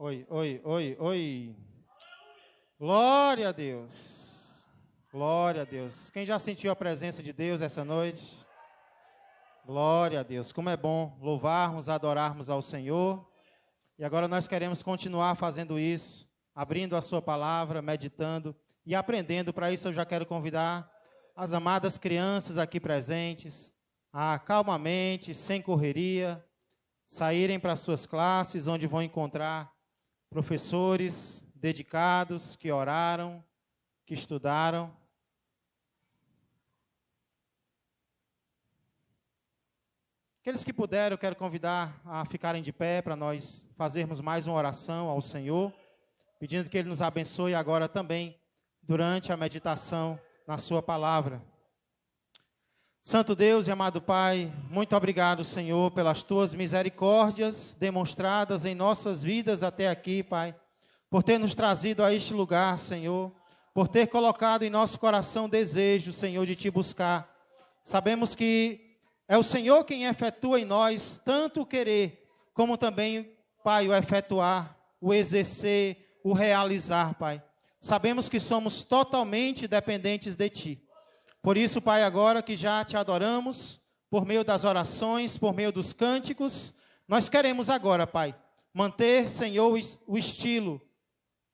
Oi, oi, oi, oi. Glória a Deus. Glória a Deus. Quem já sentiu a presença de Deus essa noite? Glória a Deus. Como é bom louvarmos, adorarmos ao Senhor. E agora nós queremos continuar fazendo isso, abrindo a sua palavra, meditando e aprendendo. Para isso eu já quero convidar as amadas crianças aqui presentes a calmamente, sem correria, saírem para suas classes, onde vão encontrar professores dedicados, que oraram, que estudaram. Aqueles que puderam, eu quero convidar a ficarem de pé para nós fazermos mais uma oração ao Senhor, pedindo que Ele nos abençoe agora também, durante a meditação na sua palavra. Santo Deus e amado Pai, muito obrigado, Senhor, pelas tuas misericórdias demonstradas em nossas vidas até aqui, Pai, por ter nos trazido a este lugar, Senhor, por ter colocado em nosso coração desejo, Senhor, de te buscar. Sabemos que é o Senhor quem efetua em nós tanto o querer, como também, Pai, o efetuar, o exercer, o realizar, Pai. Sabemos que somos totalmente dependentes de Ti. Por isso, Pai, agora que já Te adoramos, por meio das orações, por meio dos cânticos, nós queremos agora, Pai, manter, Senhor, o estilo,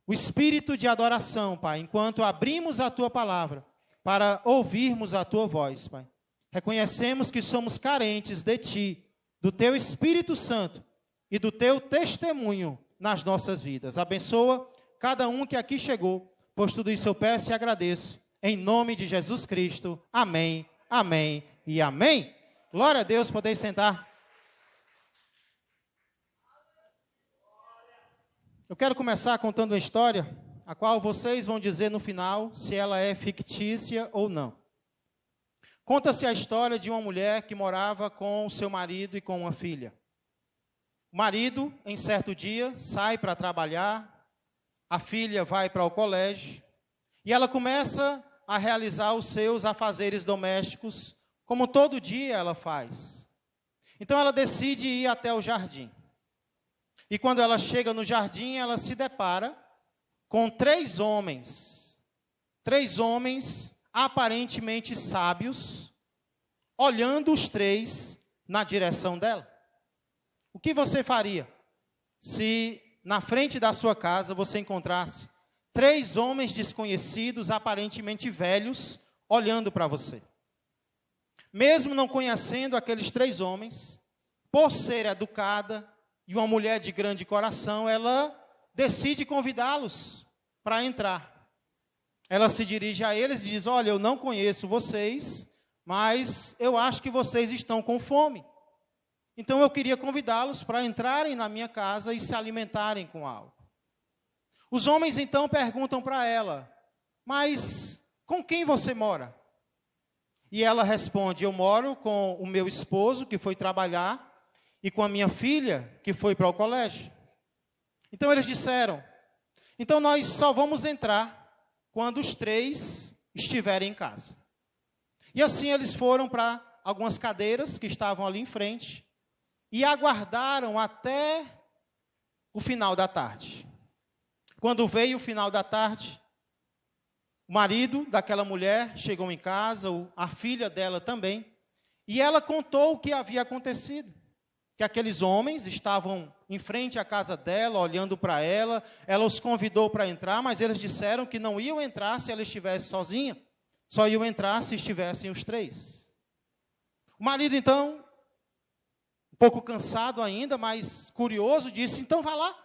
o espírito de adoração, Pai, enquanto abrimos a Tua palavra, para ouvirmos a Tua voz, Pai. Reconhecemos que somos carentes de Ti, do Teu Espírito Santo e do Teu testemunho nas nossas vidas. Abençoa cada um que aqui chegou, pois tudo isso eu peço e agradeço. Em nome de Jesus Cristo. Amém, amém e amém. Glória a Deus, podeis sentar. Eu quero começar contando uma história, a qual vocês vão dizer no final se ela é fictícia ou não. Conta-se a história de uma mulher que morava com o seu marido e com uma filha. O marido, em certo dia, sai para trabalhar, a filha vai para o colégio, e ela começa a realizar os seus afazeres domésticos, como todo dia ela faz. Então ela decide ir até o jardim. E quando ela chega no jardim, ela se depara com três homens aparentemente sábios, olhando os três na direção dela. O que você faria se na frente da sua casa você encontrasse três homens desconhecidos, aparentemente velhos, olhando para você? Mesmo não conhecendo aqueles três homens, por ser educada e uma mulher de grande coração, ela decide convidá-los para entrar. Ela se dirige a eles e diz: olha, eu não conheço vocês, mas eu acho que vocês estão com fome. Então eu queria convidá-los para entrarem na minha casa e se alimentarem com algo. Os homens então perguntam para ela: mas com quem você mora? E ela responde: eu moro com o meu esposo, que foi trabalhar, e com a minha filha, que foi para o colégio. Então eles disseram: então nós só vamos entrar quando os três estiverem em casa. E assim eles foram para algumas cadeiras que estavam ali em frente e aguardaram até o final da tarde. Quando veio o final da tarde, o marido daquela mulher chegou em casa, a filha dela também, e ela contou o que havia acontecido. Que aqueles homens estavam em frente à casa dela, olhando para ela, ela os convidou para entrar, mas eles disseram que não iam entrar se ela estivesse sozinha, só iam entrar se estivessem os três. O marido, então, um pouco cansado ainda, mas curioso, disse: então vá lá,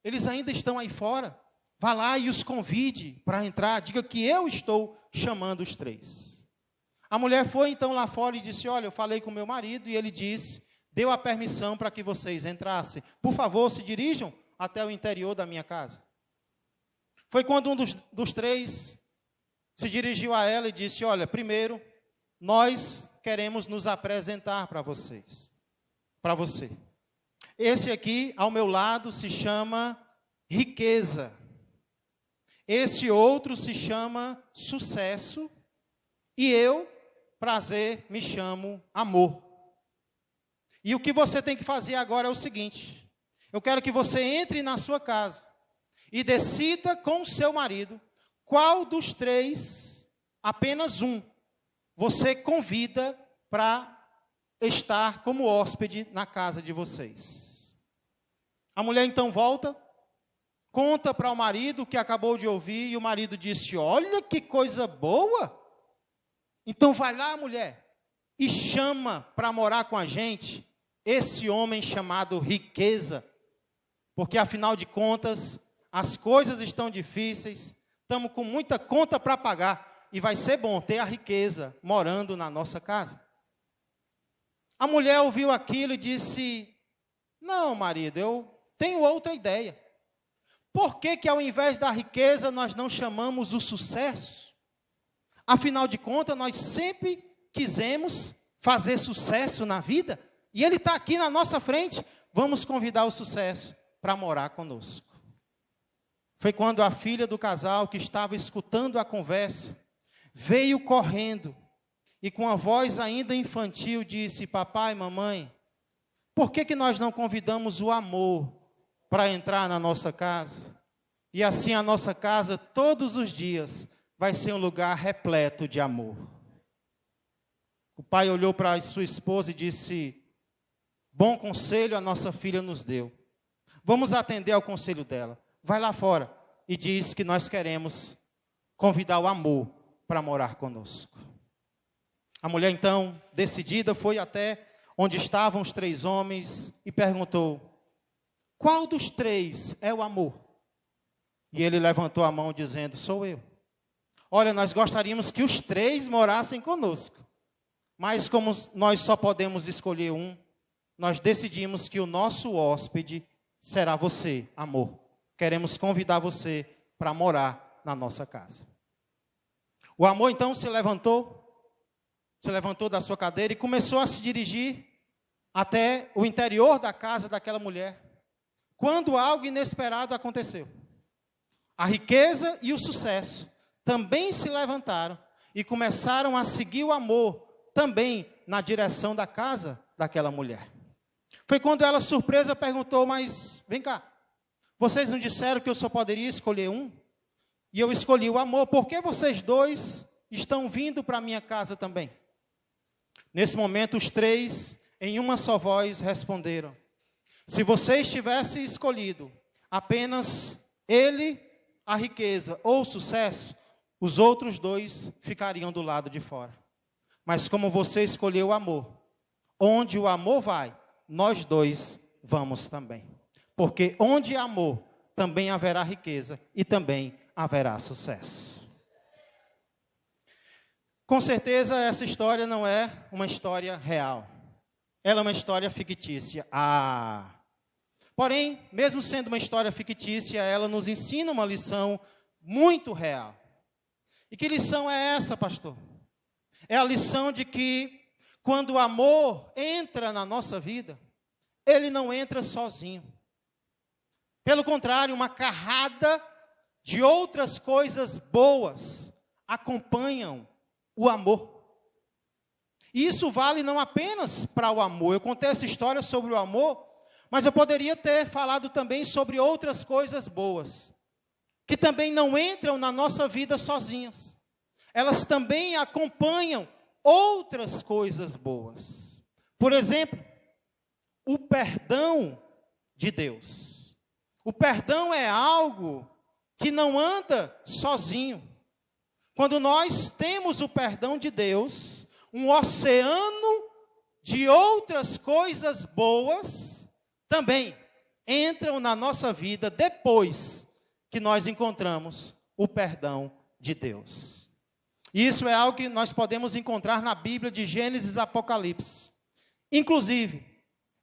eles ainda estão aí fora, vá lá e os convide para entrar, diga que eu estou chamando os três. A mulher foi então lá fora e disse: olha, eu falei com meu marido e ele disse, deu a permissão para que vocês entrassem. Por favor, se dirijam até o interior da minha casa. Foi quando um dos três se dirigiu a ela e disse: olha, primeiro, nós queremos nos apresentar para vocês, para você. Esse aqui, ao meu lado, se chama riqueza. Esse outro se chama sucesso. E eu, prazer, me chamo amor. E o que você tem que fazer agora é o seguinte: eu quero que você entre na sua casa e decida com o seu marido qual dos três, apenas um, você convida para estar como hóspede na casa de vocês. A mulher então volta, conta para o marido o que acabou de ouvir, e o marido disse: olha que coisa boa! Então vai lá, mulher, e chama para morar com a gente esse homem chamado riqueza, porque afinal de contas, as coisas estão difíceis, estamos com muita conta para pagar, e vai ser bom ter a riqueza morando na nossa casa. A mulher ouviu aquilo e disse: não, marido, eu tenho outra ideia. Por que ao invés da riqueza nós não chamamos o sucesso? Afinal de contas, nós sempre quisemos fazer sucesso na vida, e ele está aqui na nossa frente, vamos convidar o sucesso para morar conosco. Foi quando a filha do casal, que estava escutando a conversa, veio correndo e com a voz ainda infantil disse: papai, mamãe, por que nós não convidamos o amor para entrar na nossa casa? E assim a nossa casa, todos os dias, vai ser um lugar repleto de amor. O pai olhou para sua esposa e disse: bom conselho a nossa filha nos deu. Vamos atender ao conselho dela. Vai lá fora e diz que nós queremos convidar o amor para morar conosco. A mulher então, decidida, foi até onde estavam os três homens e perguntou: qual dos três é o amor? E ele levantou a mão dizendo: sou eu. Olha, nós gostaríamos que os três morassem conosco, mas como nós só podemos escolher um, nós decidimos que o nosso hóspede será você, amor. Queremos convidar você para morar na nossa casa. O amor então se levantou da sua cadeira e começou a se dirigir até o interior da casa daquela mulher, quando algo inesperado aconteceu. A riqueza e o sucesso também se levantaram e começaram a seguir o amor também na direção da casa daquela mulher. Foi quando ela, surpresa, perguntou: mas vem cá, vocês não disseram que eu só poderia escolher um? E eu escolhi o amor, por que vocês dois estão vindo para a minha casa também? Nesse momento, os três, em uma só voz, responderam: se vocês tivessem escolhido apenas ele, a riqueza ou o sucesso, os outros dois ficariam do lado de fora. Mas como você escolheu o amor, onde o amor vai, nós dois vamos também. Porque onde há amor, também haverá riqueza e também haverá sucesso. Com certeza essa história não é uma história real. Ela é uma história fictícia. Porém, mesmo sendo uma história fictícia, ela nos ensina uma lição muito real. E que lição é essa, pastor? É a lição de que quando o amor entra na nossa vida, ele não entra sozinho. Pelo contrário, uma carrada de outras coisas boas acompanham o amor. E isso vale não apenas para o amor. Eu contei essa história sobre o amor, mas eu poderia ter falado também sobre outras coisas boas, que também não entram na nossa vida sozinhas. Elas também acompanham outras coisas boas. Por exemplo, o perdão de Deus. O perdão é algo que não anda sozinho. Quando nós temos o perdão de Deus, um oceano de outras coisas boas também entram na nossa vida depois que nós encontramos o perdão de Deus. Isso é algo que nós podemos encontrar na Bíblia de Gênesis e Apocalipse. Inclusive,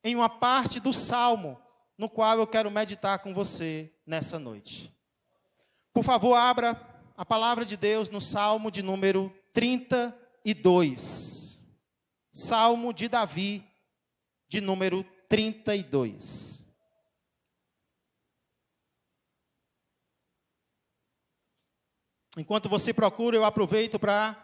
em uma parte do Salmo, no qual eu quero meditar com você nessa noite. Por favor, abra a palavra de Deus no Salmo de número 32. Salmo de Davi, de número 32. Enquanto você procura, eu aproveito para,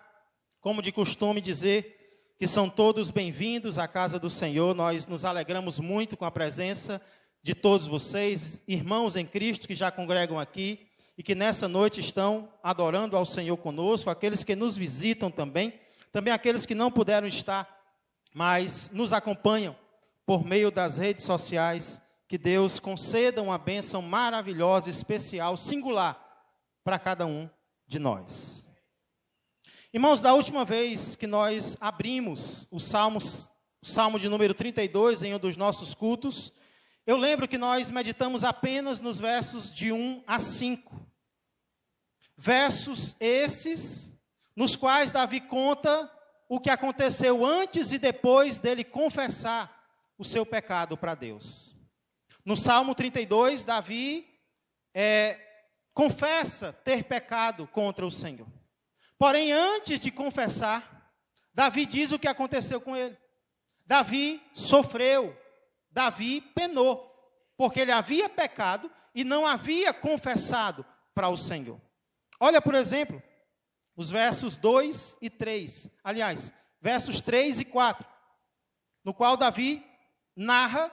como de costume, dizer que são todos bem-vindos à casa do Senhor. Nós nos alegramos muito com a presença de todos vocês, irmãos em Cristo que já congregam aqui e que nessa noite estão adorando ao Senhor conosco, aqueles que nos visitam também aqueles que não puderam estar, mas nos acompanham por meio das redes sociais. Que Deus conceda uma bênção maravilhosa, especial, singular para cada um de nós. Irmãos, da última vez que nós abrimos o Salmo de número 32 em um dos nossos cultos, eu lembro que nós meditamos apenas nos versos de 1 a 5. Versos esses nos quais Davi conta o que aconteceu antes e depois dele confessar o seu pecado para Deus. No Salmo 32, Davi confessa ter pecado contra o Senhor. Porém, antes de confessar, Davi diz o que aconteceu com ele. Davi sofreu, Davi penou, porque ele havia pecado e não havia confessado para o Senhor. Olha, por exemplo, os versos 2 e 3, aliás, versos 3 e 4, no qual Davi narra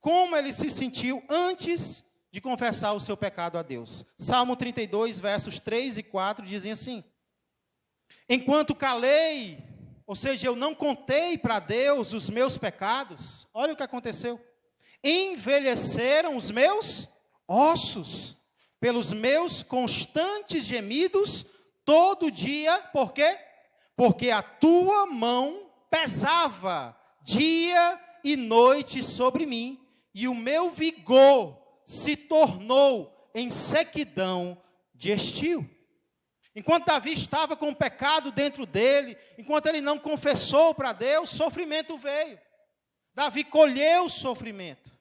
como ele se sentiu antes de confessar o seu pecado a Deus. Salmo 32, versos 3 e 4, dizem assim: enquanto calei, ou seja, eu não contei para Deus os meus pecados, olha o que aconteceu. Envelheceram os meus ossos, pelos meus constantes gemidos, todo dia, por quê? Porque a tua mão pesava dia e noite sobre mim, e o meu vigor se tornou em sequidão de estio. Enquanto Davi estava com o pecado dentro dele, enquanto ele não confessou para Deus, sofrimento veio. Davi colheu o sofrimento.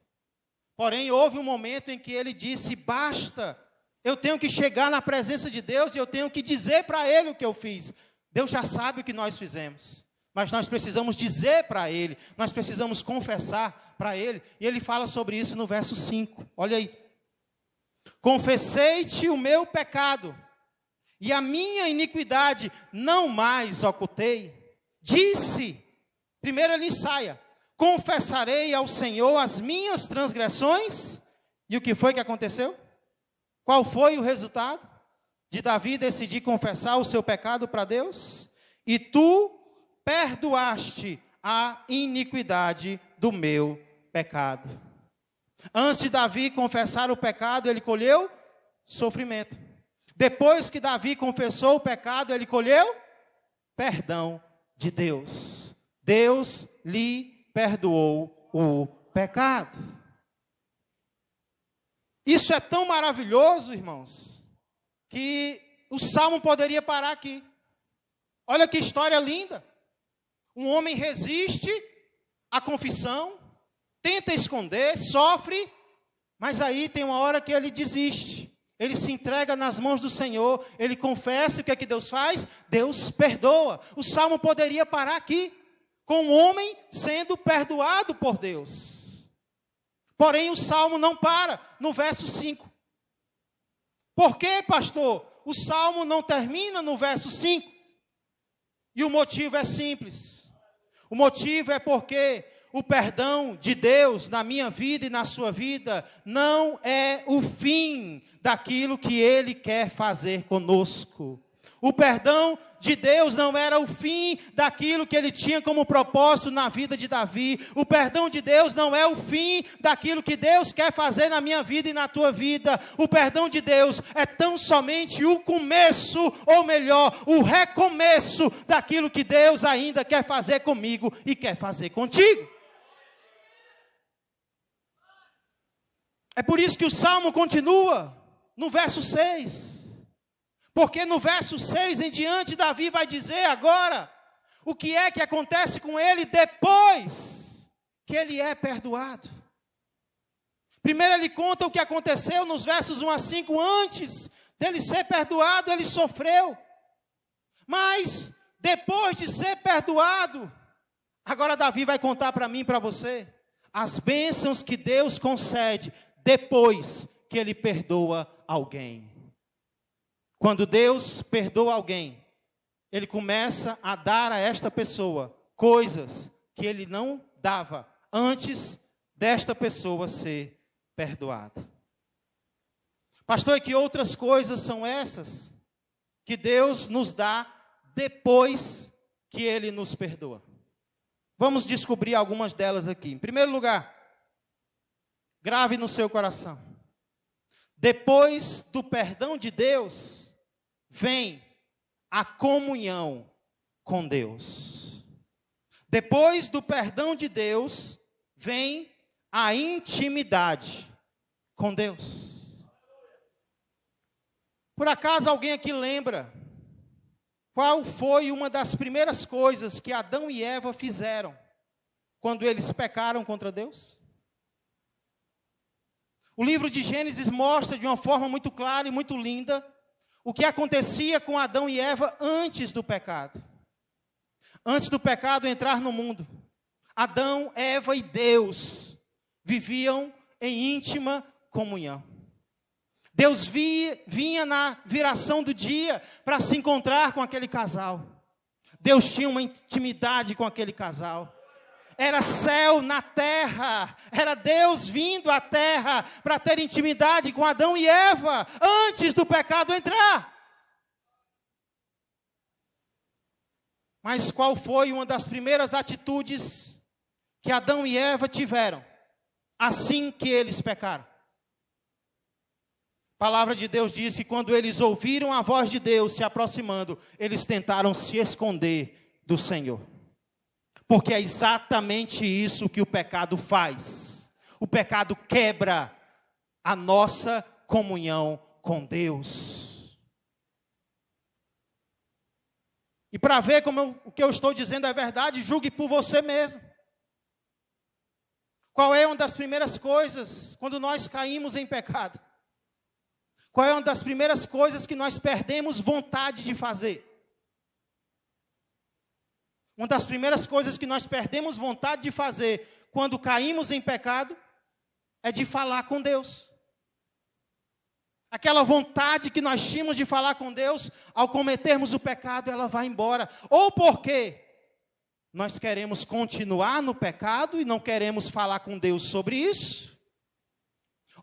Porém, houve um momento em que ele disse: basta, eu tenho que chegar na presença de Deus e eu tenho que dizer para Ele o que eu fiz. Deus já sabe o que nós fizemos, mas nós precisamos dizer para Ele, nós precisamos confessar para Ele. E ele fala sobre isso no verso 5, olha aí. Confessei-te o meu pecado, e a minha iniquidade não mais ocultei. Disse, primeiro ele ensaia: confessarei ao Senhor as minhas transgressões. E o que foi que aconteceu? Qual foi o resultado de Davi decidir confessar o seu pecado para Deus? E tu perdoaste a iniquidade do meu pecado. Antes de Davi confessar o pecado, ele colheu sofrimento. Depois que Davi confessou o pecado, ele colheu perdão de Deus. Deus lhe perdoou o pecado. Isso é tão maravilhoso, irmãos, que o Salmo poderia parar aqui. Olha que história linda. Um homem resiste à confissão, tenta esconder, sofre, mas aí tem uma hora que ele desiste. Ele se entrega nas mãos do Senhor, ele confessa. O que é que Deus faz? Deus perdoa. O Salmo poderia parar aqui, com um homem sendo perdoado por Deus. Porém, o Salmo não para no verso 5. Por quê, pastor? O Salmo não termina no verso 5. E o motivo é simples. O motivo é porque o perdão de Deus na minha vida e na sua vida não é o fim daquilo que Ele quer fazer conosco. O perdão de Deus não era o fim daquilo que Ele tinha como propósito na vida de Davi. O perdão de Deus não é o fim daquilo que Deus quer fazer na minha vida e na tua vida. O perdão de Deus é tão somente o começo, ou melhor, o recomeço daquilo que Deus ainda quer fazer comigo e quer fazer contigo. É por isso que o Salmo continua no verso 6. Porque no verso 6 em diante, Davi vai dizer agora o que é que acontece com ele depois que ele é perdoado. Primeiro ele conta o que aconteceu nos versos 1 a 5, antes dele ser perdoado, ele sofreu. Mas depois de ser perdoado, agora Davi vai contar para mim e para você as bênçãos que Deus concede depois que Ele perdoa alguém. Quando Deus perdoa alguém, Ele começa a dar a esta pessoa coisas que Ele não dava antes desta pessoa ser perdoada. Pastor, e que outras coisas são essas que Deus nos dá depois que Ele nos perdoa? Vamos descobrir algumas delas aqui. Em primeiro lugar, grave no seu coração. Depois do perdão de Deus, vem a comunhão com Deus. Depois do perdão de Deus, vem a intimidade com Deus. Por acaso alguém aqui lembra qual foi uma das primeiras coisas que Adão e Eva fizeram quando eles pecaram contra Deus? O livro de Gênesis mostra de uma forma muito clara e muito linda o que acontecia com Adão e Eva antes do pecado. Antes do pecado entrar no mundo, Adão, Eva e Deus viviam em íntima comunhão. Deus vinha na viração do dia para se encontrar com aquele casal. Deus tinha uma intimidade com aquele casal. Era céu na terra, era Deus vindo à terra para ter intimidade com Adão e Eva, antes do pecado entrar. Mas qual foi uma das primeiras atitudes que Adão e Eva tiveram, assim que eles pecaram? A palavra de Deus diz que quando eles ouviram a voz de Deus se aproximando, eles tentaram se esconder do Senhor. Porque é exatamente isso que o pecado faz. O pecado quebra a nossa comunhão com Deus. E para ver como o que eu estou dizendo é verdade, julgue por você mesmo. Qual é uma das primeiras coisas quando nós caímos em pecado? Qual é uma das primeiras coisas que nós perdemos vontade de fazer? Uma das primeiras coisas que nós perdemos vontade de fazer quando caímos em pecado é de falar com Deus. Aquela vontade que nós tínhamos de falar com Deus, ao cometermos o pecado, ela vai embora. Ou porque nós queremos continuar no pecado e não queremos falar com Deus sobre isso.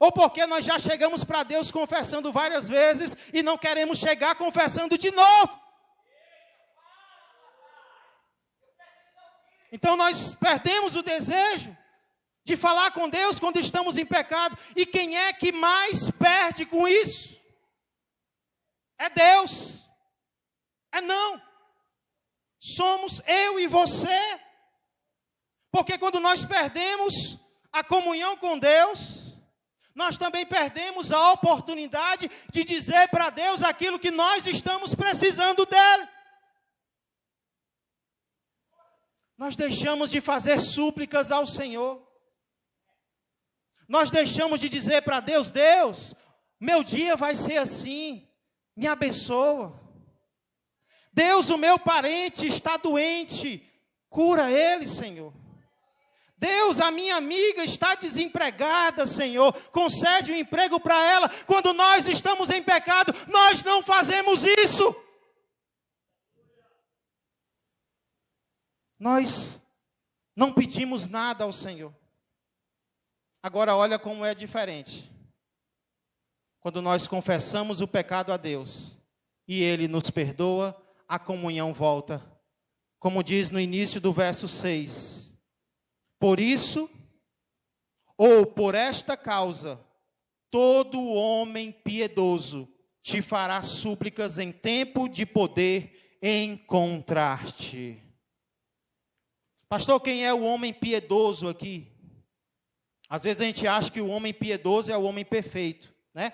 Ou porque nós já chegamos para Deus confessando várias vezes e não queremos chegar confessando de novo. Então nós perdemos o desejo de falar com Deus quando estamos em pecado. E quem é que mais perde com isso? É Deus. É não. Somos eu e você. Porque quando nós perdemos a comunhão com Deus, nós também perdemos a oportunidade de dizer para Deus aquilo que nós estamos precisando dele. Nós deixamos de fazer súplicas ao Senhor. Nós deixamos de dizer para Deus, Deus, meu dia vai ser assim, me abençoa. Deus, o meu parente está doente, cura ele, Senhor. Deus, a minha amiga está desempregada, Senhor, concede um emprego para ela. Quando nós estamos em pecado, nós não fazemos isso. Nós não pedimos nada ao Senhor. Agora olha como é diferente. Quando nós confessamos o pecado a Deus e Ele nos perdoa, a comunhão volta. Como diz no início do verso 6. Por isso, ou por esta causa, todo homem piedoso te fará súplicas em tempo de poder encontrar-te. Pastor, quem é o homem piedoso aqui? Às vezes a gente acha que o homem piedoso é o homem perfeito, né?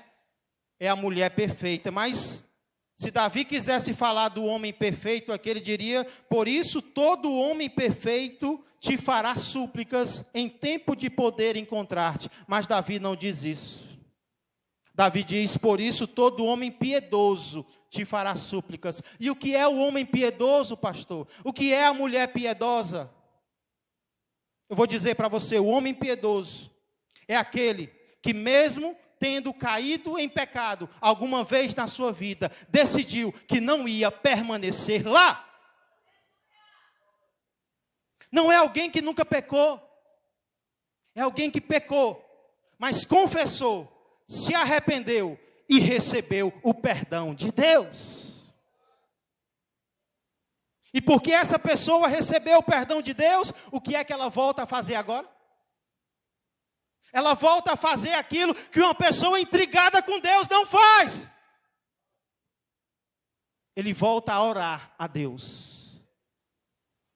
É a mulher perfeita, mas se Davi quisesse falar do homem perfeito aqui, ele diria, por isso todo homem perfeito te fará súplicas em tempo de poder encontrar-te. Mas Davi não diz isso. Davi diz, por isso todo homem piedoso te fará súplicas. E o que é o homem piedoso, pastor? O que é a mulher piedosa? Eu vou dizer para você, o homem piedoso é aquele que mesmo tendo caído em pecado alguma vez na sua vida, decidiu que não ia permanecer lá. Não é alguém que nunca pecou, é alguém que pecou, mas confessou, se arrependeu e recebeu o perdão de Deus. E porque essa pessoa recebeu o perdão de Deus, o que é que ela volta a fazer agora? Ela volta a fazer aquilo que uma pessoa intrigada com Deus não faz. Ele volta a orar a Deus.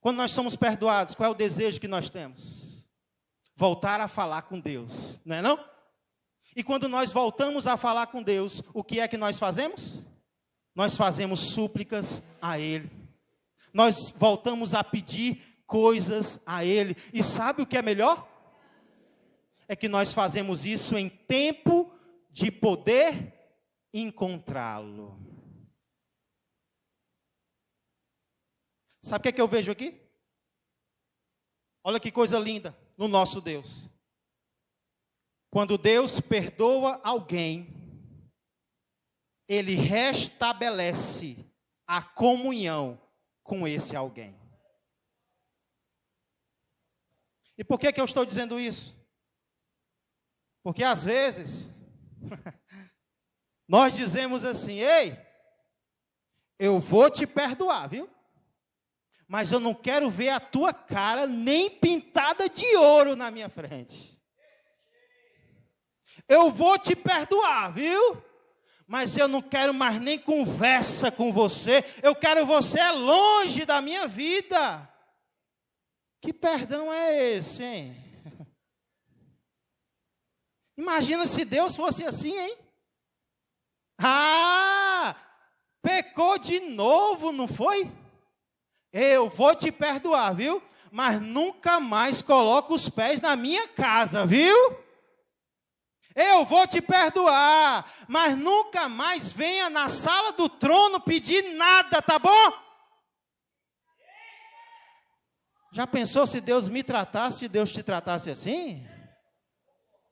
Quando nós somos perdoados, qual é o desejo que nós temos? Voltar a falar com Deus, não é não? E quando nós voltamos a falar com Deus, o que é que nós fazemos? Nós fazemos súplicas a Ele. Nós voltamos a pedir coisas a Ele. E sabe o que é melhor? É que nós fazemos isso em tempo de poder encontrá-lo. Sabe o que é que eu vejo aqui? Olha que coisa linda no nosso Deus. Quando Deus perdoa alguém, Ele restabelece a comunhão com esse alguém. E por que eu estou dizendo isso? Porque às vezes, nós dizemos assim, ei, eu vou te perdoar, viu? Mas eu não quero ver a tua cara nem pintada de ouro na minha frente. Eu vou te perdoar, viu? Mas eu não quero mais nem conversa com você. Eu quero você longe da minha vida. Que perdão é esse, hein? Imagina se Deus fosse assim, hein? Ah, pecou de novo, não foi? Eu vou te perdoar, viu? Mas nunca mais coloca os pés na minha casa, viu? Eu vou te perdoar, mas nunca mais venha na sala do trono pedir nada, tá bom? Já pensou se Deus me tratasse, se Deus te tratasse assim?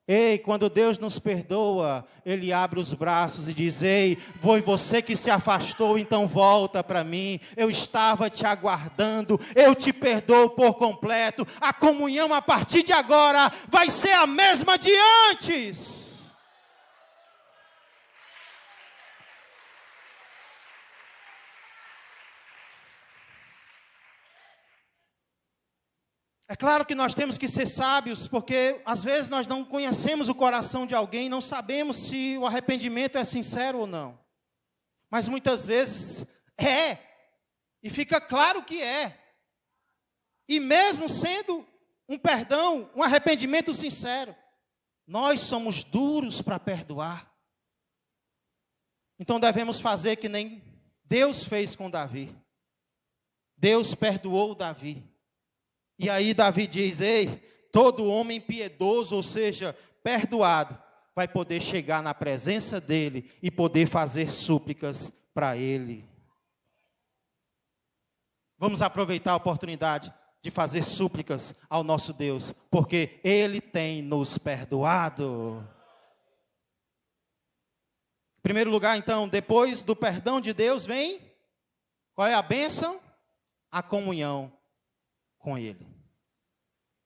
Ei, quando Deus nos perdoa, Ele abre os braços e diz, ei, foi você que se afastou, então volta para mim. Eu estava te aguardando, eu te perdoo por completo. A comunhão a partir de agora vai ser a mesma de antes. É claro que nós temos que ser sábios, porque às vezes nós não conhecemos o coração de alguém, não sabemos se o arrependimento é sincero ou não. Mas muitas vezes é, e fica claro que é. E mesmo sendo um perdão, um arrependimento sincero, nós somos duros para perdoar. Então devemos fazer que nem Deus fez com Davi. Deus perdoou Davi. E aí Davi diz, ei, todo homem piedoso, ou seja, perdoado, vai poder chegar na presença dele e poder fazer súplicas para ele. Vamos aproveitar a oportunidade de fazer súplicas ao nosso Deus, porque Ele tem nos perdoado. Em primeiro lugar, então, depois do perdão de Deus, vem, qual é a bênção? A comunhão com Ele.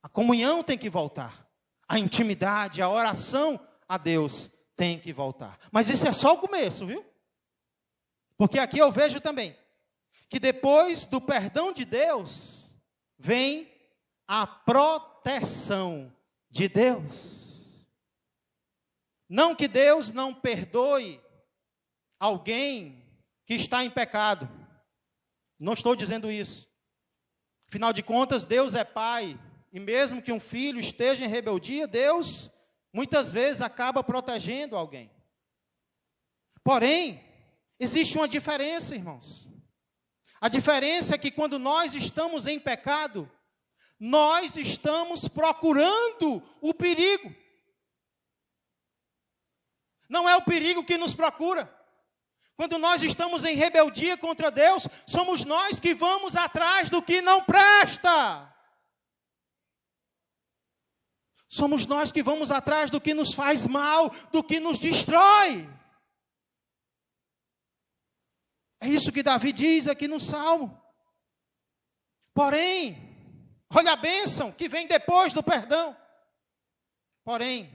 A comunhão tem que voltar. A intimidade, a oração a Deus tem que voltar. Mas isso é só o começo, viu? Porque aqui eu vejo também que depois do perdão de Deus, vem a proteção de Deus. Não que Deus não perdoe alguém que está em pecado. Não estou dizendo isso. Afinal de contas, Deus é Pai. E mesmo que um filho esteja em rebeldia, Deus muitas vezes acaba protegendo alguém. Porém, existe uma diferença, irmãos. A diferença é que quando nós estamos em pecado, nós estamos procurando o perigo. Não é o perigo que nos procura. Quando nós estamos em rebeldia contra Deus, somos nós que vamos atrás do que não presta. Somos nós que vamos atrás do que nos faz mal, do que nos destrói. É isso que Davi diz aqui no Salmo. Porém, olha a bênção que vem depois do perdão. Porém,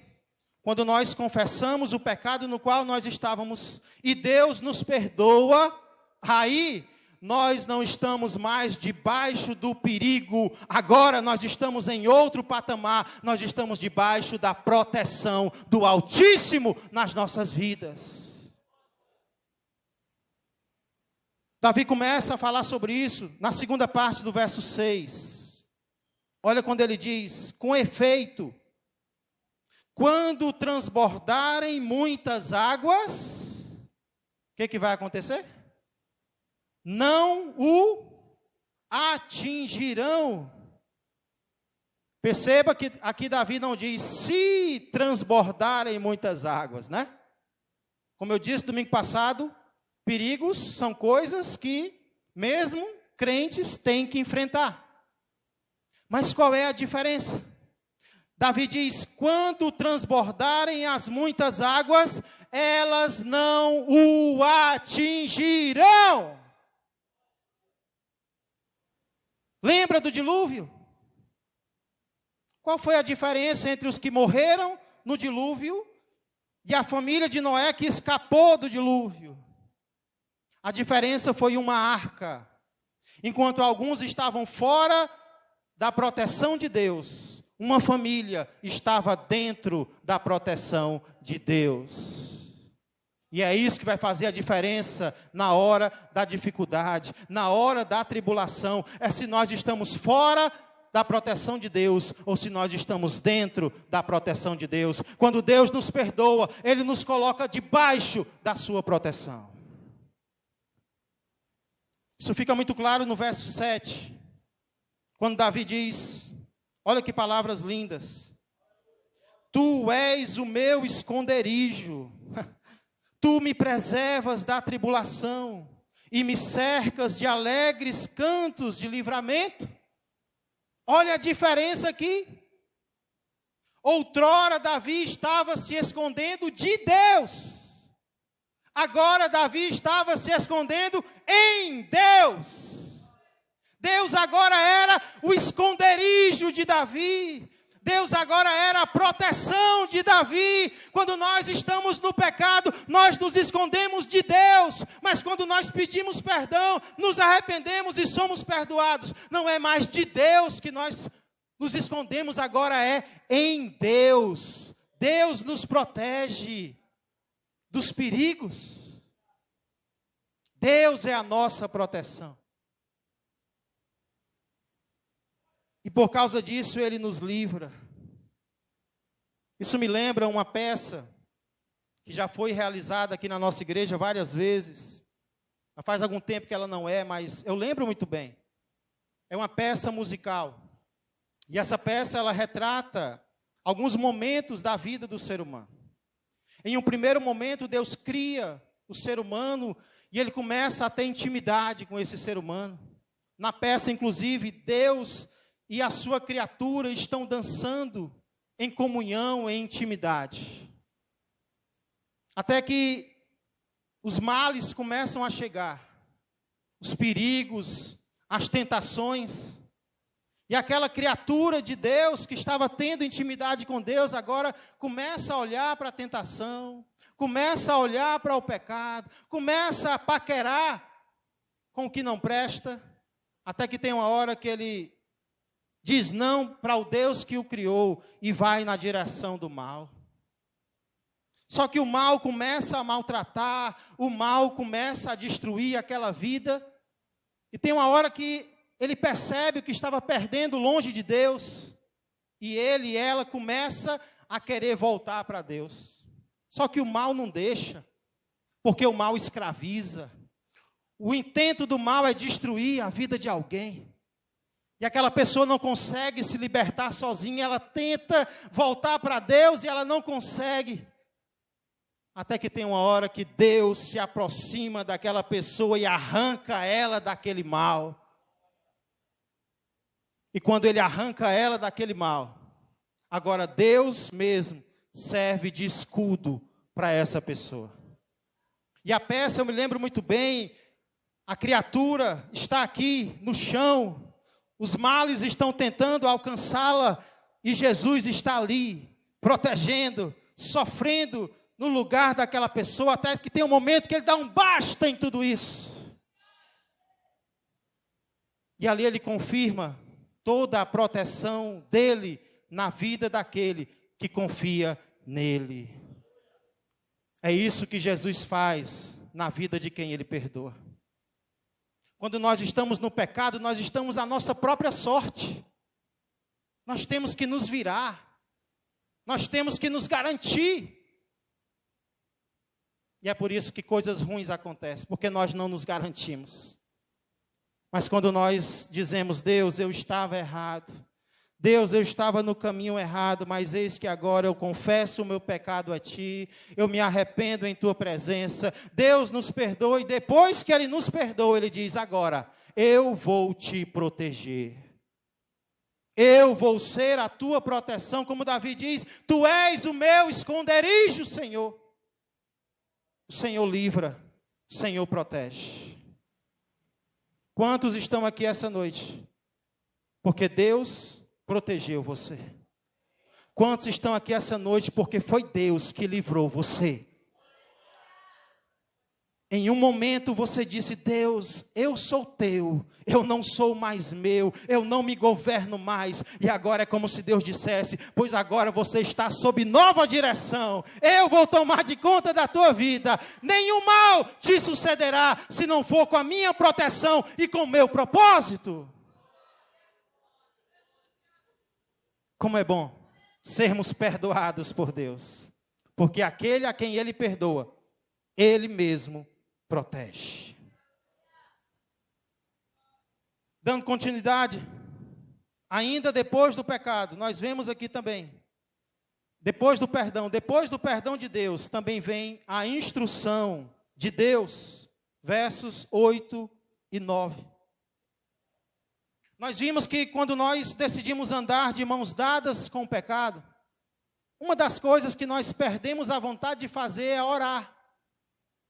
quando nós confessamos o pecado no qual nós estávamos, e Deus nos perdoa, aí nós não estamos mais debaixo do perigo, agora nós estamos em outro patamar, nós estamos debaixo da proteção do Altíssimo nas nossas vidas. Davi começa a falar sobre isso na segunda parte do verso 6. Olha quando ele diz: com efeito, quando transbordarem muitas águas, o que vai acontecer? Não o atingirão. Perceba que aqui Davi não diz se transbordarem muitas águas, né? Como eu disse domingo passado, perigos são coisas que mesmo crentes têm que enfrentar. Mas qual é a diferença? Davi diz: quando transbordarem as muitas águas, elas não o atingirão. Lembra do dilúvio? Qual foi a diferença entre os que morreram no dilúvio e a família de Noé que escapou do dilúvio? A diferença foi uma arca. Enquanto alguns estavam fora da proteção de Deus, uma família estava dentro da proteção de Deus. E é isso que vai fazer a diferença na hora da dificuldade, na hora da tribulação. É se nós estamos fora da proteção de Deus ou se nós estamos dentro da proteção de Deus. Quando Deus nos perdoa, Ele nos coloca debaixo da sua proteção. Isso fica muito claro no verso 7, quando Davi diz, olha que palavras lindas: Tu és o meu esconderijo, Tu me preservas da tribulação e me cercas de alegres cantos de livramento. Olha a diferença aqui. Outrora Davi estava se escondendo de Deus. Agora Davi estava se escondendo em Deus. Deus agora era o esconderijo de Davi. Deus agora era a proteção de Davi. Quando nós estamos no pecado, nós nos escondemos de Deus. Mas quando nós pedimos perdão, nos arrependemos e somos perdoados. Não é mais de Deus que nós nos escondemos, agora é em Deus. Deus nos protege dos perigos. Deus é a nossa proteção. E por causa disso Ele nos livra. Isso me lembra uma peça que já foi realizada aqui na nossa igreja várias vezes. Já faz algum tempo que ela não é, mas eu lembro muito bem. É uma peça musical. E essa peça ela retrata alguns momentos da vida do ser humano. Em um primeiro momento Deus cria o ser humano e Ele começa a ter intimidade com esse ser humano. Na peça, inclusive, Deus e a sua criatura estão dançando em comunhão, em intimidade. Até que os males começam a chegar, os perigos, as tentações. E aquela criatura de Deus que estava tendo intimidade com Deus, agora começa a olhar para a tentação, começa a olhar para o pecado, começa a paquerar com o que não presta, até que tem uma hora que ele diz não para o Deus que o criou e vai na direção do mal. Só que o mal começa a maltratar, o mal começa a destruir aquela vida. E tem uma hora que ele percebe que estava perdendo longe de Deus. E ele e ela começa a querer voltar para Deus. Só que o mal não deixa, porque o mal escraviza. O intento do mal é destruir a vida de alguém. E aquela pessoa não consegue se libertar sozinha, ela tenta voltar para Deus e ela não consegue. Até que tem uma hora que Deus se aproxima daquela pessoa e arranca ela daquele mal. E quando Ele arranca ela daquele mal, agora Deus mesmo serve de escudo para essa pessoa. E a peça, eu me lembro muito bem, a criatura está aqui no chão, os males estão tentando alcançá-la e Jesus está ali, protegendo, sofrendo no lugar daquela pessoa, até que tem um momento que ele dá um basta em tudo isso. E ali ele confirma toda a proteção dele na vida daquele que confia nele. É isso que Jesus faz na vida de quem ele perdoa. Quando nós estamos no pecado, nós estamos à nossa própria sorte. Nós temos que nos virar. Nós temos que nos garantir. E é por isso que coisas ruins acontecem, porque nós não nos garantimos. Mas quando nós dizemos, Deus, eu estava errado. Deus, eu estava no caminho errado, mas eis que agora eu confesso o meu pecado a Ti, eu me arrependo em Tua presença, Deus nos perdoa, e depois que Ele nos perdoa, Ele diz, agora, eu vou Te proteger, eu vou ser a Tua proteção, como Davi diz, Tu és o meu esconderijo, Senhor. O Senhor livra, o Senhor protege. Quantos estão aqui essa noite? Porque Deus protegeu você. Quantos estão aqui essa noite porque foi Deus que livrou você? Em um momento você disse, Deus, eu sou teu, eu não sou mais meu, eu não me governo mais. E agora é como se Deus dissesse, pois agora você está sob nova direção, eu vou tomar de conta da tua vida. Nenhum mal te sucederá, se não for com a minha proteção e com o meu propósito. Como é bom sermos perdoados por Deus, porque aquele a quem Ele perdoa, Ele mesmo protege. Dando continuidade, ainda depois do pecado, nós vemos aqui também, depois do perdão de Deus, também vem a instrução de Deus, versos 8 e 9. Nós vimos que quando nós decidimos andar de mãos dadas com o pecado, uma das coisas que nós perdemos a vontade de fazer é orar.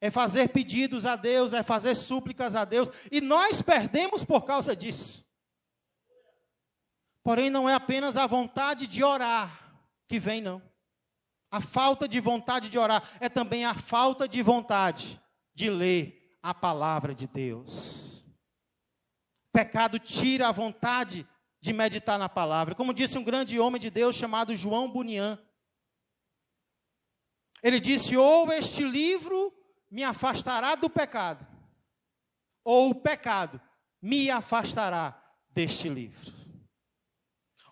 É fazer pedidos a Deus, é fazer súplicas a Deus, e nós perdemos por causa disso. Porém, não é apenas a vontade de orar que vem, não. A falta de vontade de orar é também a falta de vontade de ler a palavra de Deus. O pecado tira a vontade de meditar na palavra. Como disse um grande homem de Deus chamado João Bunyan. Ele disse, ou este livro me afastará do pecado, ou o pecado me afastará deste livro.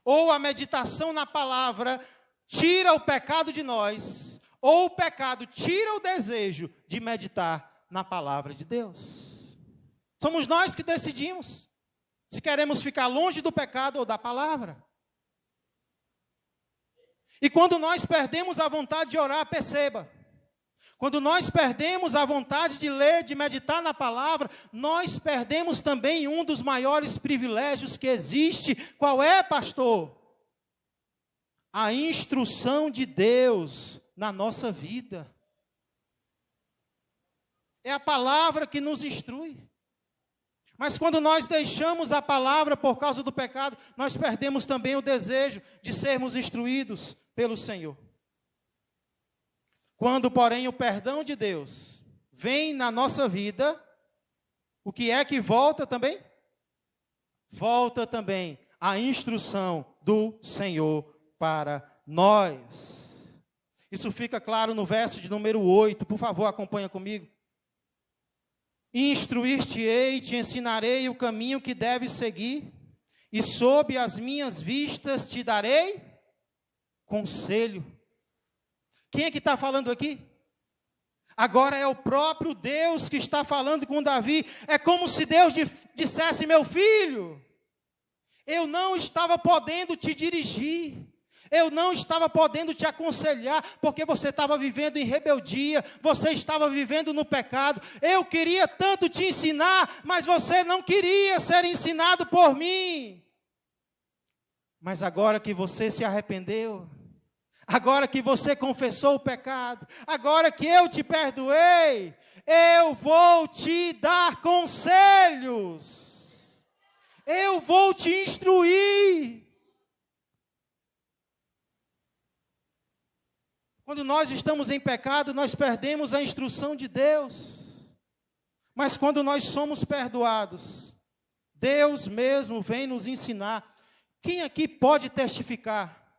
Ou a meditação na palavra tira o pecado de nós, ou o pecado tira o desejo de meditar na palavra de Deus. Somos nós que decidimos se queremos ficar longe do pecado ou da palavra. E quando nós perdemos a vontade de orar, perceba, quando nós perdemos a vontade de ler, de meditar na palavra, nós perdemos também um dos maiores privilégios que existe. Qual é, pastor? A instrução de Deus na nossa vida. É a palavra que nos instrui. Mas quando nós deixamos a palavra por causa do pecado, nós perdemos também o desejo de sermos instruídos pelo Senhor. Quando, porém, o perdão de Deus vem na nossa vida, o que é que volta também? Volta também a instrução do Senhor para nós. Isso fica claro no verso de número 8, por favor, acompanha comigo. Instruir-te-ei, te ensinarei o caminho que deves seguir, e sob as minhas vistas te darei conselho. Quem é que está falando aqui? Agora é o próprio Deus que está falando com Davi. É como se Deus dissesse, meu filho, eu não estava podendo te dirigir, eu não estava podendo te aconselhar, porque você estava vivendo em rebeldia, você estava vivendo no pecado. Eu queria tanto te ensinar, mas você não queria ser ensinado por mim. Mas agora que você se arrependeu, agora que você confessou o pecado, agora que eu te perdoei, eu vou te dar conselhos, eu vou te instruir. Quando nós estamos em pecado, nós perdemos a instrução de Deus. Mas quando nós somos perdoados, Deus mesmo vem nos ensinar. Quem aqui pode testificar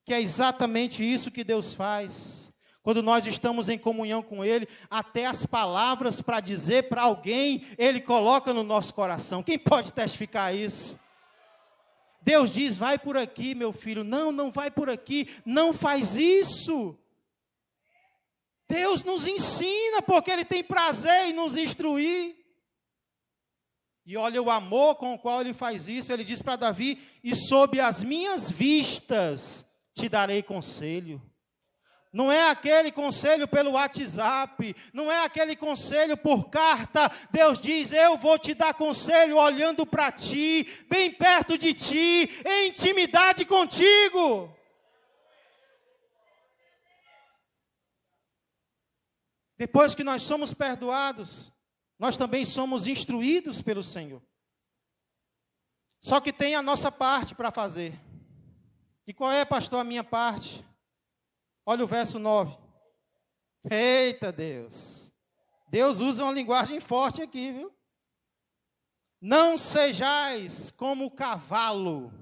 que é exatamente isso que Deus faz? Quando nós estamos em comunhão com Ele, até as palavras para dizer para alguém, Ele coloca no nosso coração. Quem pode testificar isso? Deus diz, vai por aqui, meu filho. Não, não vai por aqui. Não faz isso. Deus nos ensina, porque Ele tem prazer em nos instruir. E olha o amor com o qual Ele faz isso. Ele diz para Davi, e sob as minhas vistas te darei conselho. Não é aquele conselho pelo WhatsApp, não é aquele conselho por carta. Deus diz, eu vou te dar conselho olhando para ti, bem perto de ti, em intimidade contigo. Depois que nós somos perdoados, nós também somos instruídos pelo Senhor. Só que tem a nossa parte para fazer. E qual é, pastor, a minha parte? Olha o verso 9. Eita Deus. Deus usa uma linguagem forte aqui, viu? Não sejais como o cavalo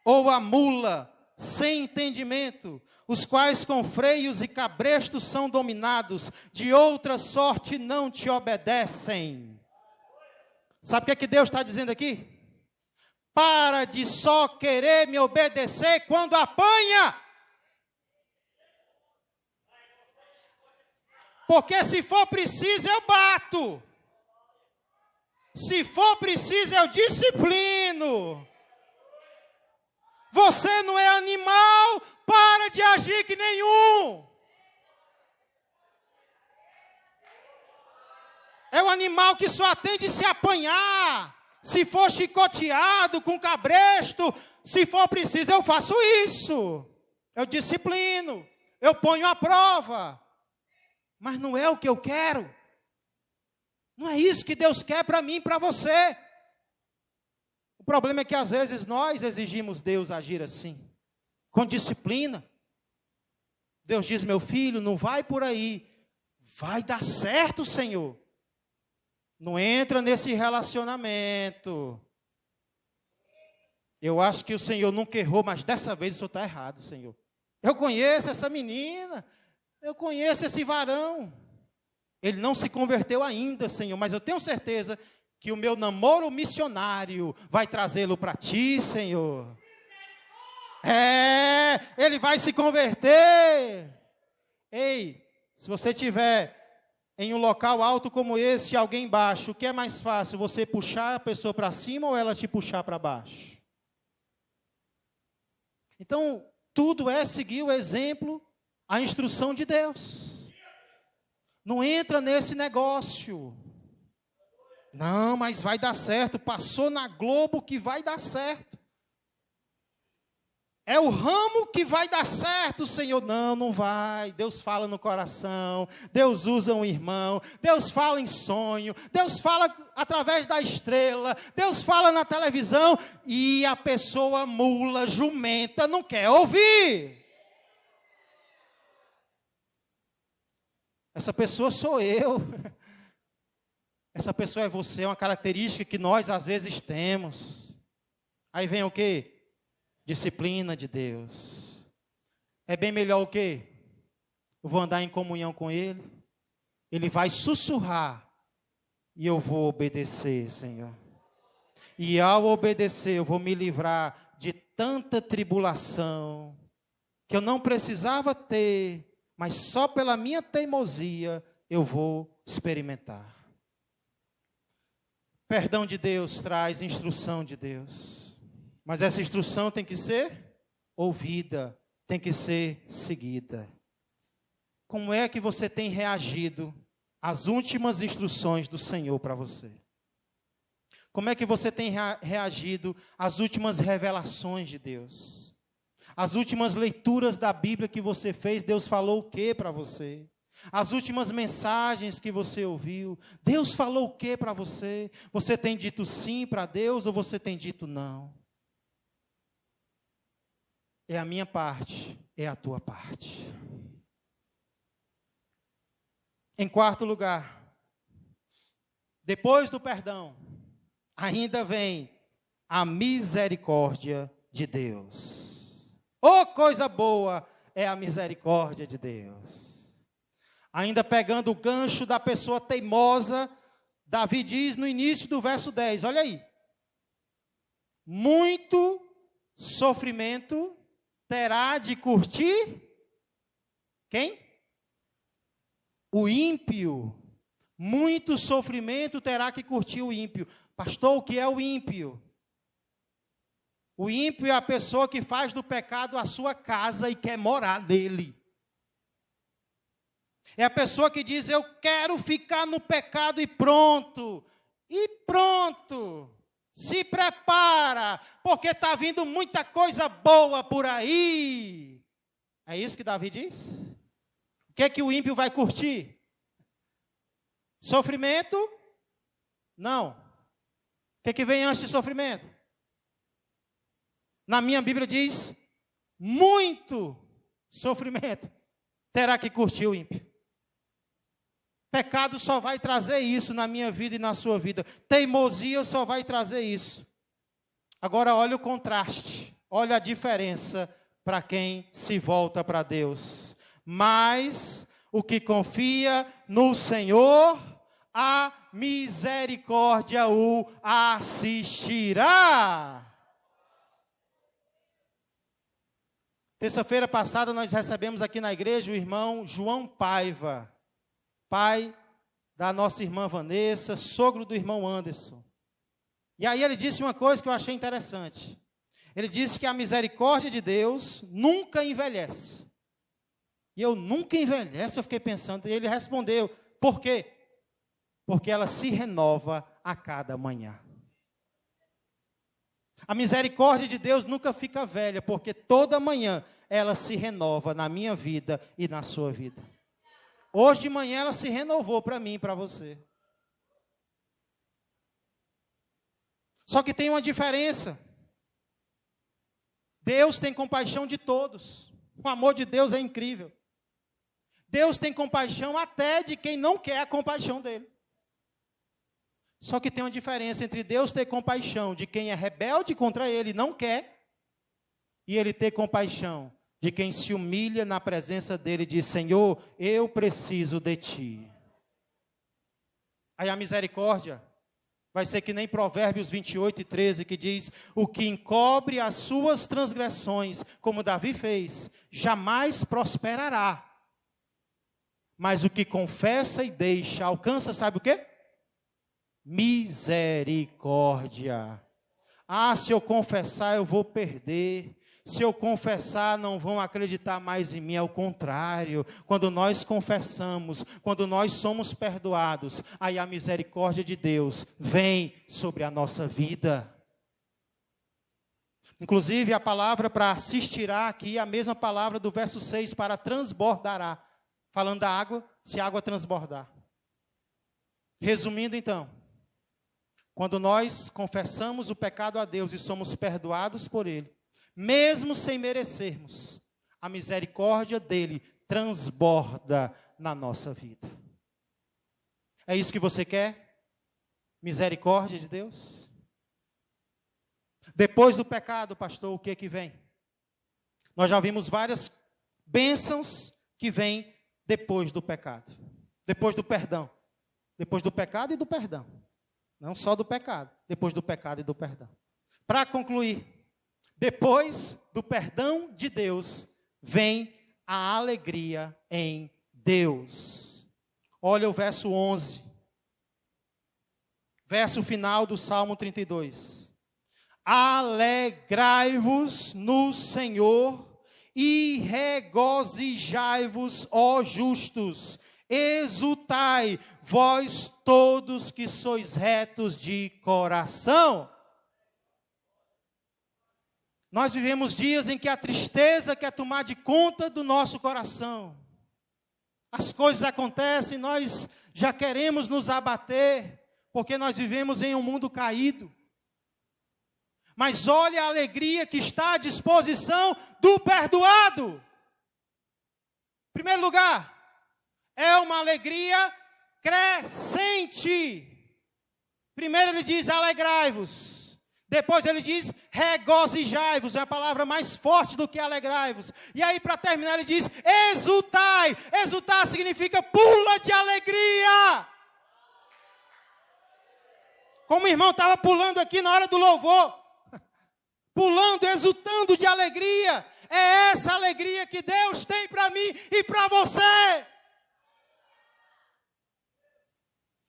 ou a mula sem entendimento, os quais com freios e cabrestos são dominados, de outra sorte não te obedecem. Sabe o que Deus está dizendo aqui? Para de só querer me obedecer quando apanha. Porque se for preciso, eu bato. Se for preciso, eu disciplino. Você não é animal, para de agir que nenhum. É o animal que só atende se apanhar. Se for chicoteado com cabresto, se for preciso, eu faço isso. Eu disciplino, eu ponho à prova. Mas não é o que eu quero. Não é isso que Deus quer para mim e para você. O problema é que às vezes nós exigimos Deus agir assim, com disciplina. Deus diz, meu filho, não vai por aí. Vai dar certo, Senhor. Não entra nesse relacionamento. Eu acho que o Senhor nunca errou, mas dessa vez o Senhor está errado, Senhor. Eu conheço essa menina. Eu conheço esse varão. Ele não se converteu ainda, Senhor, mas eu tenho certeza que o meu namoro missionário vai trazê-lo para ti, Senhor. Ele vai se converter. Ei, se você estiver em um local alto como esse, e alguém baixo, o que é mais fácil? Você puxar a pessoa para cima ou ela te puxar para baixo? Então, tudo é seguir o exemplo, a instrução de Deus. Não entra nesse negócio. Não, mas vai dar certo. Passou na Globo que vai dar certo. É o ramo que vai dar certo, Senhor. Não, não vai. Deus fala no coração. Deus usa um irmão. Deus fala em sonho. Deus fala através da estrela. Deus fala na televisão. E a pessoa mula, jumenta, não quer ouvir. Essa pessoa sou eu. Essa pessoa é você, é uma característica que nós às vezes temos. Aí vem o quê? Disciplina de Deus. É bem melhor o quê? Eu vou andar em comunhão com Ele. Ele vai sussurrar. E eu vou obedecer, Senhor. E ao obedecer, eu vou me livrar de tanta tribulação que eu não precisava ter. Mas só pela minha teimosia eu vou experimentar. Perdão de Deus traz instrução de Deus. Mas essa instrução tem que ser ouvida, tem que ser seguida. Como é que você tem reagido às últimas instruções do Senhor para você? Como é que você tem reagido às últimas revelações de Deus? As últimas leituras da Bíblia que você fez, Deus falou o que para você? As últimas mensagens que você ouviu, Deus falou o que para você? Você tem dito sim para Deus ou você tem dito não? É a minha parte, é a tua parte. Em quarto lugar, depois do perdão, ainda vem a misericórdia de Deus. Oh, coisa boa é a misericórdia de Deus. Ainda pegando o gancho da pessoa teimosa, Davi diz no início do verso 10, olha aí. Muito sofrimento terá de curtir quem? O ímpio. Muito sofrimento terá que curtir o ímpio. Pastor, o que é o ímpio? O ímpio é a pessoa que faz do pecado a sua casa e quer morar nele. É a pessoa que diz, eu quero ficar no pecado e pronto. E pronto. Se prepara, porque está vindo muita coisa boa por aí. É isso que Davi diz? O que é que o ímpio vai curtir? Sofrimento? Não. O que é que vem antes de sofrimento? Na minha Bíblia diz, muito sofrimento terá que curtir o ímpio. Pecado só vai trazer isso na minha vida e na sua vida. Teimosia só vai trazer isso. Agora olha o contraste, olha a diferença para quem se volta para Deus. Mas o que confia no Senhor, a misericórdia o assistirá. Terça-feira passada nós recebemos aqui na igreja o irmão João Paiva, pai da nossa irmã Vanessa, sogro do irmão Anderson. E aí ele disse uma coisa que eu achei interessante. Ele disse que a misericórdia de Deus nunca envelhece. E eu nunca envelheço, eu fiquei pensando. E ele respondeu, por quê? Porque ela se renova a cada manhã. A misericórdia de Deus nunca fica velha, porque toda manhã ela se renova na minha vida e na sua vida. Hoje de manhã ela se renovou para mim e para você. Só que tem uma diferença. Deus tem compaixão de todos. O amor de Deus é incrível. Deus tem compaixão até de quem não quer a compaixão dele. Só que tem uma diferença entre Deus ter compaixão de quem é rebelde contra ele e não quer, e ele ter compaixão de quem se humilha na presença dele e diz, Senhor, eu preciso de ti. Aí a misericórdia vai ser que nem Provérbios 28:13, que diz, o que encobre as suas transgressões, como Davi fez, jamais prosperará. Mas o que confessa e deixa, alcança, sabe o quê? Misericórdia. Ah, se eu confessar, eu vou perder. Se eu confessar, não vão acreditar mais em mim. Ao contrário, quando nós confessamos, quando nós somos perdoados, aí a misericórdia de Deus vem sobre a nossa vida. Inclusive, a palavra para assistirá aqui é a mesma palavra do verso 6, para transbordará. Falando da água, se a água transbordar. Resumindo então, quando nós confessamos o pecado a Deus e somos perdoados por Ele, mesmo sem merecermos, a misericórdia dEle transborda na nossa vida. É isso que você quer? Misericórdia de Deus? Depois do pecado, pastor, o que vem? Nós já vimos várias bênçãos que vêm depois do pecado. Depois do perdão. Depois do pecado e do perdão. Não só do pecado, depois do pecado e do perdão. Para concluir, depois do perdão de Deus, vem a alegria em Deus. Olha o verso 11. Verso final do Salmo 32. Alegrai-vos no Senhor e regozijai-vos, ó justos. Exultai, vós todos que sois retos de coração. Nós vivemos dias em que a tristeza quer tomar de conta do nosso coração. As coisas acontecem, nós já queremos nos abater, porque nós vivemos em um mundo caído. Mas olha a alegria que está à disposição do perdoado. Em primeiro lugar, é uma alegria crescente. Primeiro ele diz, alegrai-vos. Depois ele diz, regozijai-vos. É a palavra mais forte do que alegrai-vos. E aí, para terminar, ele diz, exultai. Exultar significa pula de alegria. Como o irmão estava pulando aqui na hora do louvor. Pulando, exultando de alegria. É essa alegria que Deus tem para mim e para você.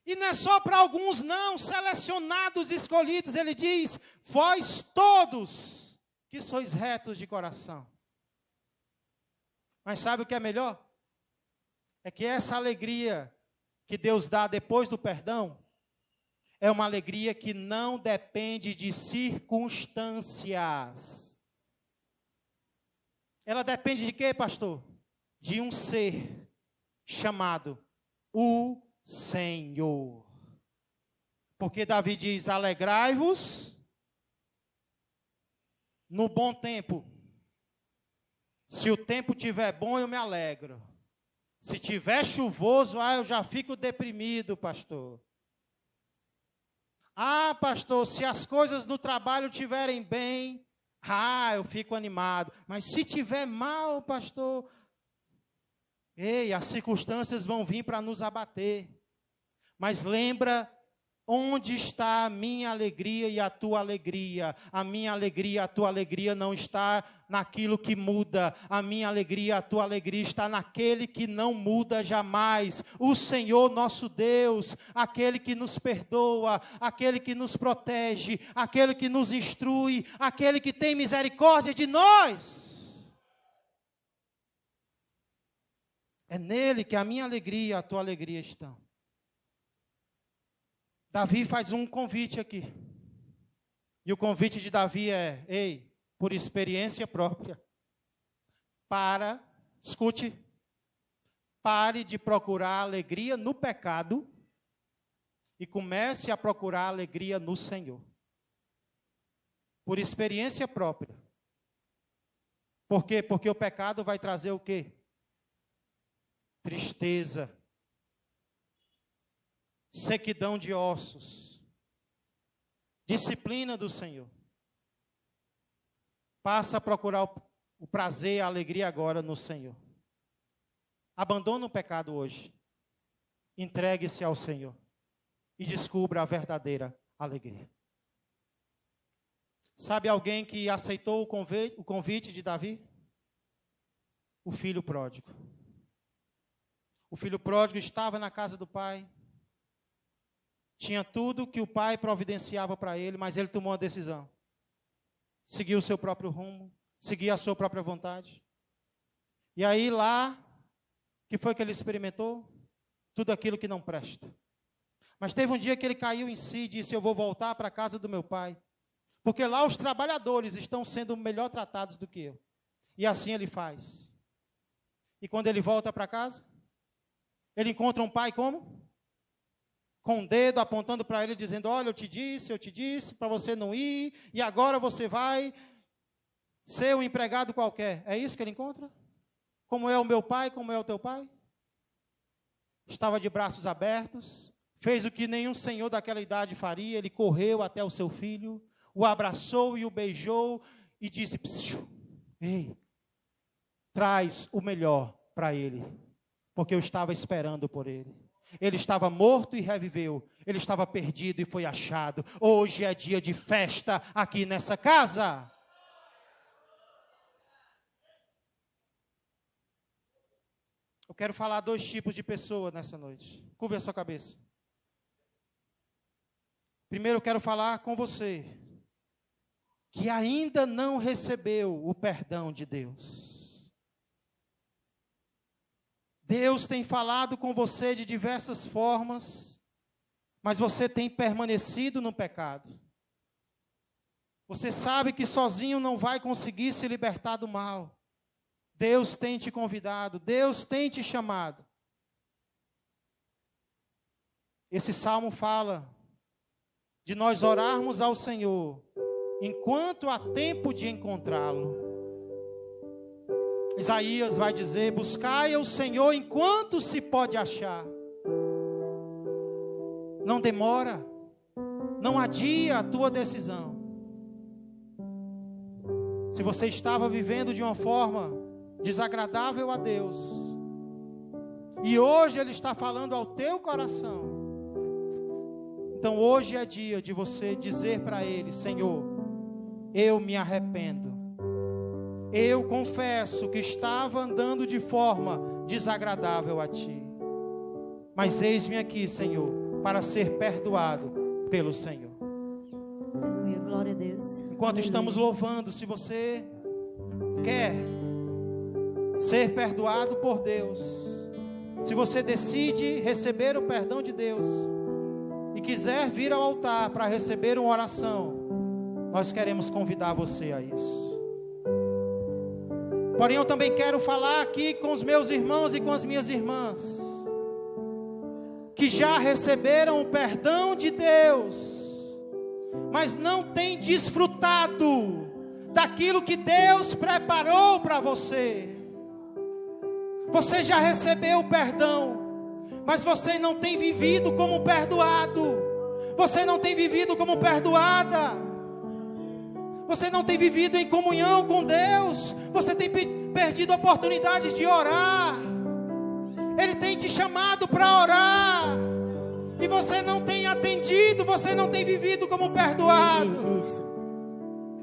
E não é só para alguns não, selecionados, escolhidos. Ele diz, vós todos que sois retos de coração. Mas sabe o que é melhor? É que essa alegria que Deus dá depois do perdão, é uma alegria que não depende de circunstâncias. Ela depende de quê, pastor? De um ser chamado o Senhor. Porque Davi diz, alegrai-vos no bom tempo. Se o tempo estiver bom, eu me alegro. Se tiver chuvoso, eu já fico deprimido, pastor. Pastor, se as coisas no trabalho estiverem bem, eu fico animado. Mas se estiver mal, pastor, as circunstâncias vão vir para nos abater. Mas lembra onde está a minha alegria e a tua alegria. A minha alegria e a tua alegria não está naquilo que muda. A minha alegria e a tua alegria está naquele que não muda jamais. O Senhor nosso Deus, aquele que nos perdoa, aquele que nos protege, aquele que nos instrui, aquele que tem misericórdia de nós. É nele que a minha alegria e a tua alegria estão. Davi faz um convite aqui. E o convite de Davi é, por experiência própria, escute, pare de procurar alegria no pecado e comece a procurar alegria no Senhor. Por experiência própria. Por quê? Porque o pecado vai trazer o quê? Tristeza. Sequidão de ossos, disciplina do Senhor. Passa a procurar o prazer e a alegria agora no Senhor. Abandona o pecado hoje. Entregue-se ao Senhor e descubra a verdadeira alegria. Sabe alguém que aceitou o convite de Davi? O filho pródigo. O filho pródigo estava na casa do pai. Tinha tudo que o pai providenciava para ele, mas ele tomou uma decisão. Seguiu o seu próprio rumo, seguiu a sua própria vontade. E aí lá, que foi que ele experimentou? Tudo aquilo que não presta. Mas teve um dia que ele caiu em si e disse, eu vou voltar para a casa do meu pai. Porque lá os trabalhadores estão sendo melhor tratados do que eu. E assim ele faz. E quando ele volta para casa, ele encontra um pai como? Com o dedo apontando para ele, dizendo, olha, eu te disse, para você não ir, e agora você vai ser um empregado qualquer. É isso que ele encontra? Como é o meu pai, como é o teu pai? Estava de braços abertos, fez o que nenhum senhor daquela idade faria, ele correu até o seu filho, o abraçou e o beijou, e disse, traz o melhor para ele, porque eu estava esperando por ele. Ele estava morto e reviveu. Ele estava perdido e foi achado. Hoje é dia de festa aqui nessa casa. Eu quero falar dois tipos de pessoas nessa noite. Curva a sua cabeça. Primeiro eu quero falar com você que ainda não recebeu o perdão de Deus. Deus tem falado com você de diversas formas, mas você tem permanecido no pecado. Você sabe que sozinho não vai conseguir se libertar do mal. Deus tem te convidado, Deus tem te chamado. Esse salmo fala de nós orarmos ao Senhor enquanto há tempo de encontrá-lo. Isaías vai dizer: buscai ao Senhor enquanto se pode achar. Não demora, não adia a tua decisão. Se você estava vivendo de uma forma desagradável a Deus, e hoje Ele está falando ao teu coração, então hoje é dia de você dizer para Ele: Senhor, eu me arrependo. Eu confesso que estava andando de forma desagradável a Ti. Mas eis-me aqui, Senhor, para ser perdoado pelo Senhor. Aleluia, glória a Deus. Enquanto estamos louvando, se você quer ser perdoado por Deus, se você decide receber o perdão de Deus e quiser vir ao altar para receber uma oração, nós queremos convidar você a isso. Porém, eu também quero falar aqui com os meus irmãos e com as minhas irmãs, que já receberam o perdão de Deus, mas não têm desfrutado daquilo que Deus preparou para você. Você já recebeu o perdão, mas você não tem vivido como perdoado. Você não tem vivido como perdoada. Você não tem vivido em comunhão com Deus. Você tem perdido oportunidades de orar. Ele tem te chamado para orar, e você não tem atendido. Você não tem vivido como perdoado.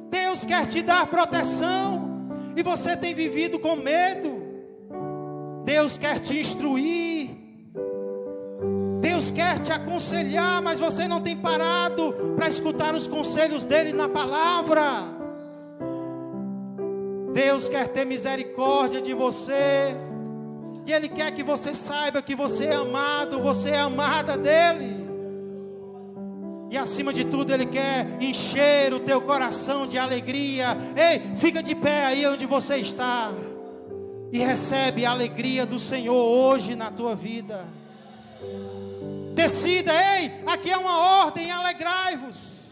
Deus quer te dar proteção, e você tem vivido com medo. Deus quer te instruir. Deus quer te aconselhar, mas você não tem parado para escutar os conselhos dele na palavra. Deus quer ter misericórdia de você, e Ele quer que você saiba que você é amado, você é amada dEle. E acima de tudo, Ele quer encher o teu coração de alegria. Ei, fica de pé aí onde você está e recebe a alegria do Senhor hoje na tua vida. Decida: ei, aqui é uma ordem, alegrai-vos.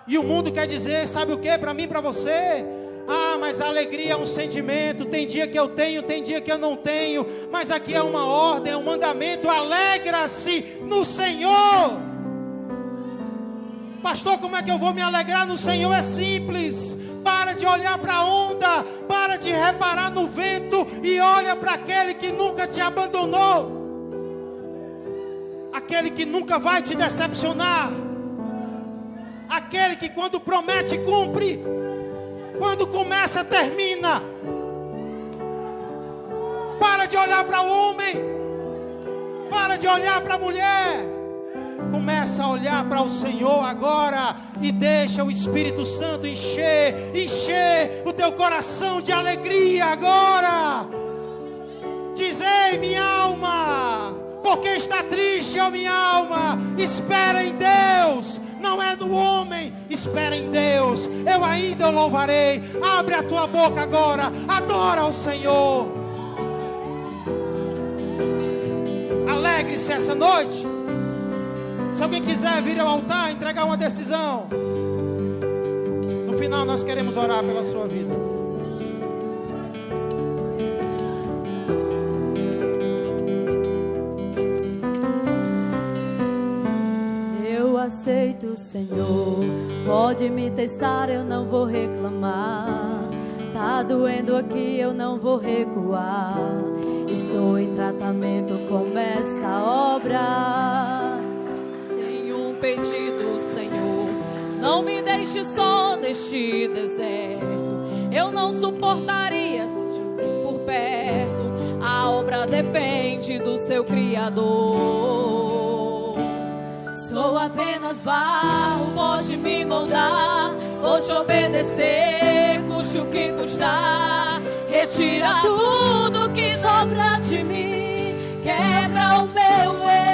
E o mundo quer dizer, sabe o que para mim e para você? Ah, mas a alegria é um sentimento. Tem dia que eu tenho, tem dia que eu não tenho. Mas aqui é uma ordem, é um mandamento: alegra-se no Senhor. Pastor, como é que eu vou me alegrar no Senhor? É simples. Para de olhar para a onda, para de reparar no vento, e olha para aquele que nunca te abandonou, aquele que nunca vai te decepcionar, aquele que quando promete cumpre, quando começa termina. Para de olhar para o homem, para de olhar para a mulher, começa a olhar para o Senhor agora, e deixa o Espírito Santo encher o teu coração de alegria agora. Diz: ei, minha alma, porque está triste, ó minha alma? Espera em Deus, não é no homem, espera em Deus. Eu ainda o louvarei. Abre a tua boca agora, adora ao Senhor. Alegre-se essa noite. Se alguém quiser vir ao altar, entregar uma decisão, no final nós queremos orar pela sua vida. Aceito, Senhor, pode me testar, eu não vou reclamar. Tá doendo aqui, eu não vou recuar. Estou em tratamento, começa a obra. Tenho um pedido, Senhor, não me deixe só neste deserto. Eu não suportaria se te ver por perto. A obra depende do seu Criador. Sou apenas barro, pode me moldar. Vou te obedecer, custe o que custar. Retira tudo que sobra de mim, quebra o meu eu.